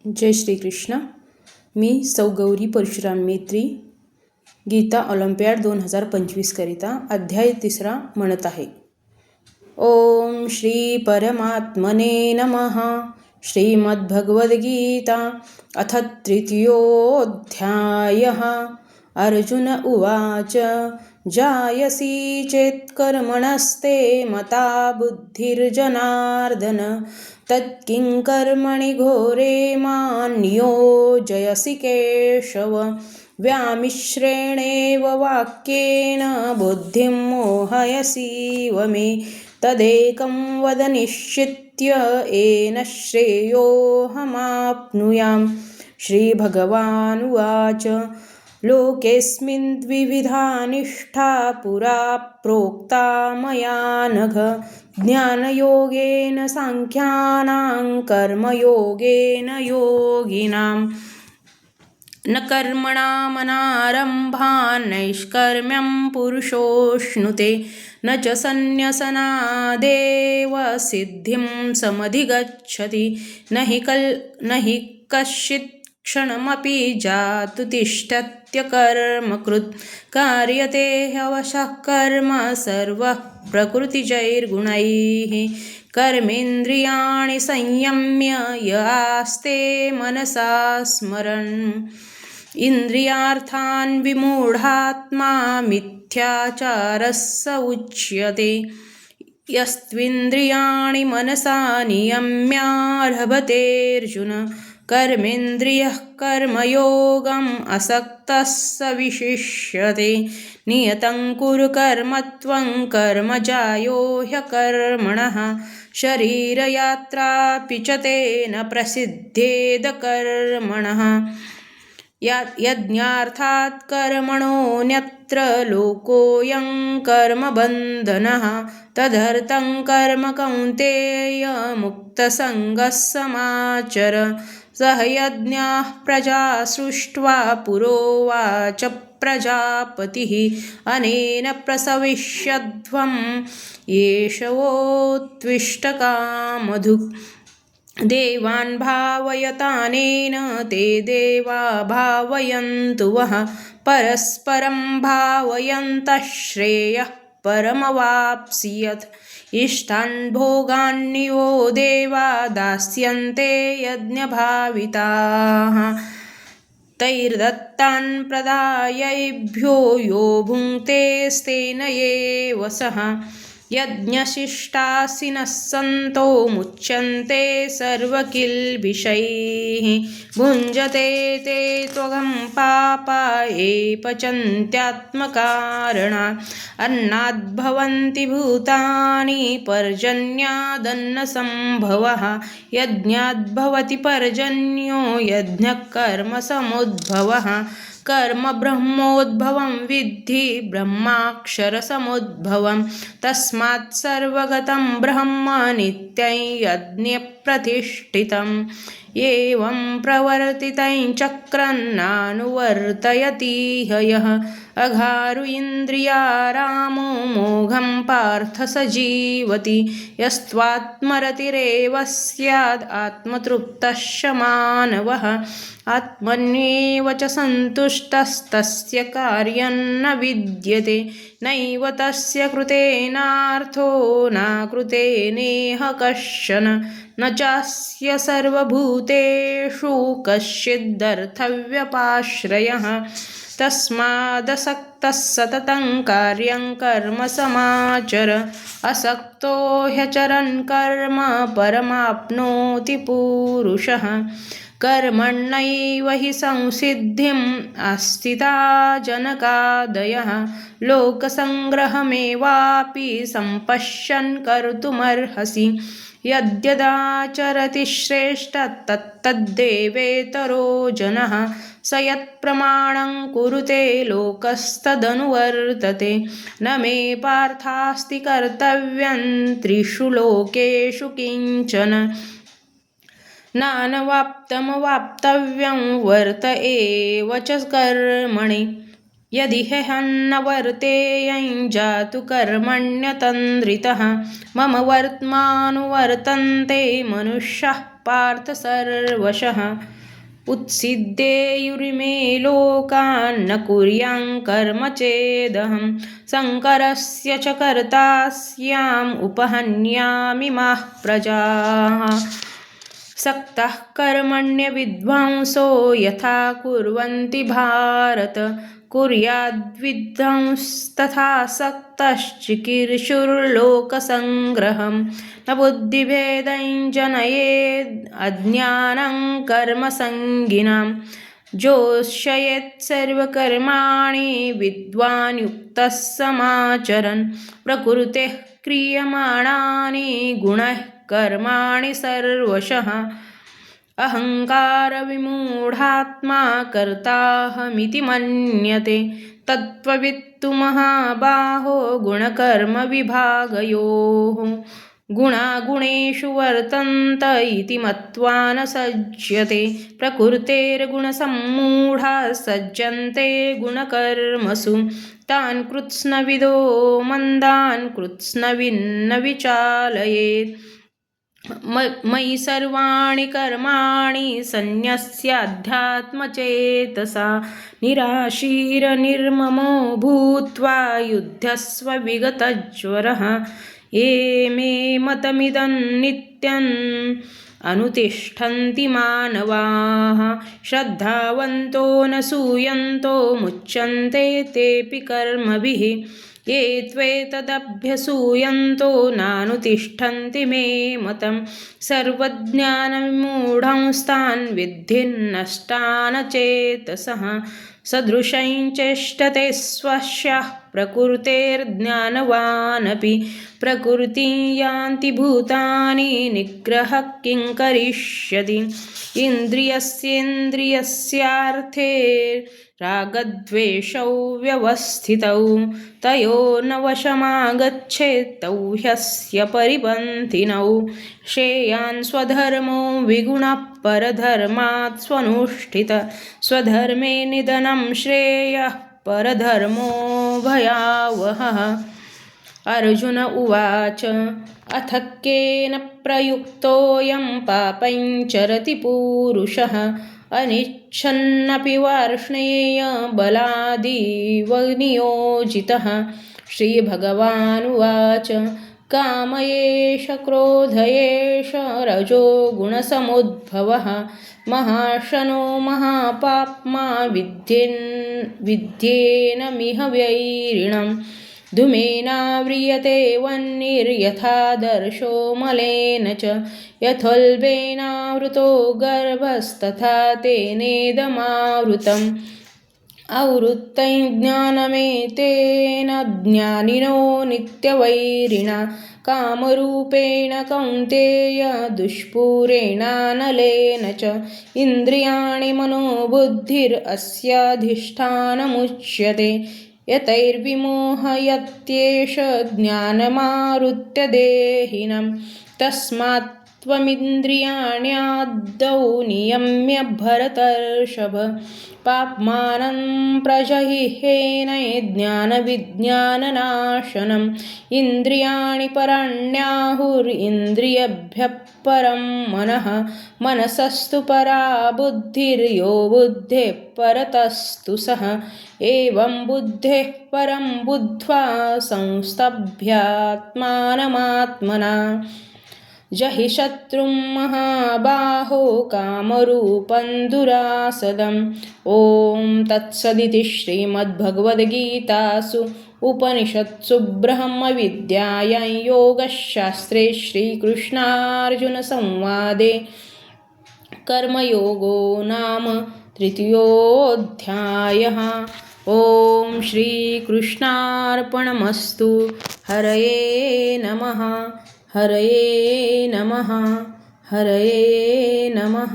जय श्री कृष्ण. मी सौ गौरी परशुराम मेत्री, गीता ऑलिम्पियाड 2025 करिता अध्याय 3 म्हणत आहे. ओम श्री परमात्मने नमः. श्रीमद्भगवद्गीता अथ तृतीयोऽध्यायः. अर्जुन उवाच जायसी चेत् कर्मणस्ते मता बुद्धिर्जनार्दन तत्किं कर्मणि घोरे मां नियोजयसि केशव. व्यामिश्रेणेव वाक्येन बुद्धिं मोहयसीव मे तदेकं वद निश्चित्य येन श्रेयोऽहमाप्नुयाम्. श्रीभगवानुवाच लोकेऽस्मिन् द्विविधा निष्ठा पुरा प्रोक्ता मया नघ. ज्ञानयोगेन साङ्ख्यानां कर्मयोगेन योगिनां. न कर्मणामनारम्भान् नैष्कर्म्यं पुरुषोऽश्नुते न च सन्न्यसनादेव सिद्धिं समधिगच्छति. न हि कश्चित् क्षणमपि जातु तिष्ठत्यकर्मकृत्. कार्यते ह्यवशः कर्म सर्वः प्रकृतिजैर्गुणैः. कर्मेन्द्रियाणि संयम्य य आस्ते मनसा स्मरन्. इन्द्रियार्थान् विमूढात्मा मिथ्याचारः स उच्यते. यस्त्विन्द्रियाणि मनसा नियम्यारभतेऽर्जुन. कर्मेन्द्रियः कर्मयोगम् असक्तः स विशिष्यते. नियतं कुरु कर्म त्वं कर्मजायो ह्यकर्मणः. शरीरयात्रापि च तेन प्रसिद्धेद कर्मणः. यज्ञार्थात् कर्मणोऽन्यत्र लोकोऽयं कर्मबन्धनः. तदर्थं कर्म कौन्तेय मुक्तसङ्गः समाचर. सह यज्ञाः प्रजा सृष्ट्वा पुरोवाच प्रजापतिः. अनेन प्रसविष्यध्वं येषवोत्विष्टकामधुक्. देवान् भावयतानेन ते देवा भावयन्तु वः. परस्परं भावयन्तः श्रेयः परमवाप्स्यथ. इष्टान् भोगान्यो देवा दास्यन्ते यज्ञभाविताः. तैर्दत्तान् प्रदायैभ्यो यो भुङ्क्तेस्तेन एव सः. यज्ञशिष्टासिनः सन्तो मुच्यन्ते सर्वकिल्बिषैः. भुञ्जते ते त्वगं पापा ये पचन्त्यात्मकारणात्. अन्नाद्भवन्ति भूतानि पर्जन्यादन्नसम्भवः. यज्ञाद्भवति पर्जन्यो यज्ञः कर्मसमुद्भवः. कर्म ब्रह्मोद्भवं विद्धि ब्रह्माक्षरसमुद्भवं. तस्मात् सर्वगतं ब्रह्म नित्यं यज्ञे प्रतिष्ठितम्. एवं प्रवर्तितं चक्रं नानुवर्तयतीह यः. अघारु इन्द्रियारामो मोघं पार्थ स जीवति. यस्त्वात्मरतिरेव स्याद् आत्मतृप्तः मानवः. आत्मन्येव च सन्तुष्टस्तस्य कार्यं न विद्यते. नैव तस्य कृतेनार्थो नाकृतेनेह कश्चन. न चास्य सर्वभूतेषु कश्चिदर्थव्यपाश्रयः. तस्मादसक्तः सततं कार्यं कर्म समाचर. असक्तो ह्यचरन् कर्म परमाप्नोति पूरुषः. कर्मण्यैव हि संसिद्धिम् आस्थिता जनकादयः. लोकसङ्ग्रहमेवापि सम्पश्यन् कर्तुमर्हसि. यद्यदाचरति श्रेष्ठ तत्तद्देवेतरो जनः. स यत्प्रमाणं कुरुते लोकस्तदनुवर्तते. न मे पार्थास्ति कर्तव्यं त्रिषु लोकेषु किञ्चन. नानवाप्तमवाप्तव्यं वर्त एव च कर्मणि. यदि ह्यहन्न वर्तेयं जातु कर्मण्यतन्द्रितः। मम वर्त्मानुवर्तन्ते मनुष्याः पार्थ सर्वशः उत्सिद्येयुरिमे लोकान्न कुर्यां कर्म चेदहं शङ्करस्य च कर्तास्याम् उपहन्यामि माः प्रजाः सक्तः कर्मण्य विद्वांसो यथा कुर्वन्ति भारत कुर्याद्विद्वांस्तथा सक्तश्चिकीर्षुर्लोकसङ्ग्रहं न बुद्धिभेदं जनयेद् अज्ञानं कर्मसङ्गिनां जोष्ययेत् सर्वकर्माणि विद्वान् युक्तः समाचरन् प्रकृतेः क्रियमाणानि गुणैः कर्माणि सर्वशः अहङ्कारविमूढात्मा कर्ताहमिति मन्यते तत्त्ववित्तु महाबाहो गुणकर्मविभागयोः गुणागुणेषु वर्तन्त इति मत्वा न सज्जते प्रकृतेर्गुणसम्मूढाः सज्जन्ते गुणकर्मसु तान् कृत्स्नविदो मन्दान् कृत्स्नविन्न विचालयेत् मयि सर्वाणि कर्माणि सन्न्यस्याध्यात्मचेतसा निराशीरनिर्ममो भूत्वा युध्यस्व विगतज्वरः ये मे मतमिदं नित्यम् अनुतिष्ठन्ति मानवाः श्रद्धावन्तो न सूयन्तो मुच्यन्ते तेऽपि कर्मभिः ये त्वेतदभ्यसूयन्तो नानुतिष्ठन्ति मे मतं सर्वज्ञानविमूढंस्तान् विद्धि नष्टान् चेतसः सदृशं चेष्टते स्वस्याः प्रकृतेर्ज्ञानवानपि प्रकृतिं यान्ति भूतानि निग्रहः किं करिष्यति इन्द्रियस्येन्द्रियस्यार्थे रागद्वेषौ व्यवस्थितौ तयोर्न वशमागच्छेत् तौ ह्यस्य परिपन्थिनौ श्रेयान् स्वधर्मो विगुणः परधर्मात् स्वनुष्ठित स्वधर्मे निधनं श्रेयः परधर्मो भयावहः अर्जुन उवाच अथ केन प्रयुक्तोऽयं पापं चरति पूरुषः अनिच्छन्नपि वार्ष्णेय बलादिव नियोजितः श्रीभगवानुवाच काम एष क्रोध एष रजो गुणसमुद्भवः महाशनो महापाप्मा विद्येनमिह वैरिणम् धूमेनाव्रियते वह्निर्यथादर्शो मलेन च यथोल्बेनावृतो गर्भस्तथा तेनेदमावृतम् आवृत्तं ज्ञानमेतेन ज्ञानिनो नित्यवैरिणा कामरूपेण कौन्तेय दुष्पूरेणानलेन च इन्द्रियाणि मनोबुद्धिरस्याधिष्ठानमुच्यते यतैर्विमोहयत्येष ज्ञानमावृत्य देहिनं तस्मात् त्वमिन्द्रियाण्यादौ नियम्य भरतर्षभ पाप्मानं प्रजहिहेन ज्ञानविज्ञाननाशनम् इन्द्रियाणि पराण्याहुरिन्द्रियेभ्यः परं मनः मनसस्तु परा बुद्धिर्यो बुद्धेः परतस्तु सः एवं बुद्धेः परं बुद्ध्वा संस्तभ्यात्मानमात्मना जहि शत्रुं महाबाहो कामरूपं दुरासदम् ॐ तत्सदिति श्रीमद्भगवद्गीतासु उपनिषत्सु ब्रह्मविद्यायां योगशास्त्रे श्रीकृष्णार्जुनसंवादे कर्मयोगो नाम तृतीयोऽध्यायः। ॐ श्रीकृष्णार्पणमस्तु। हरये नमः। हरये नमः। हरये नमः।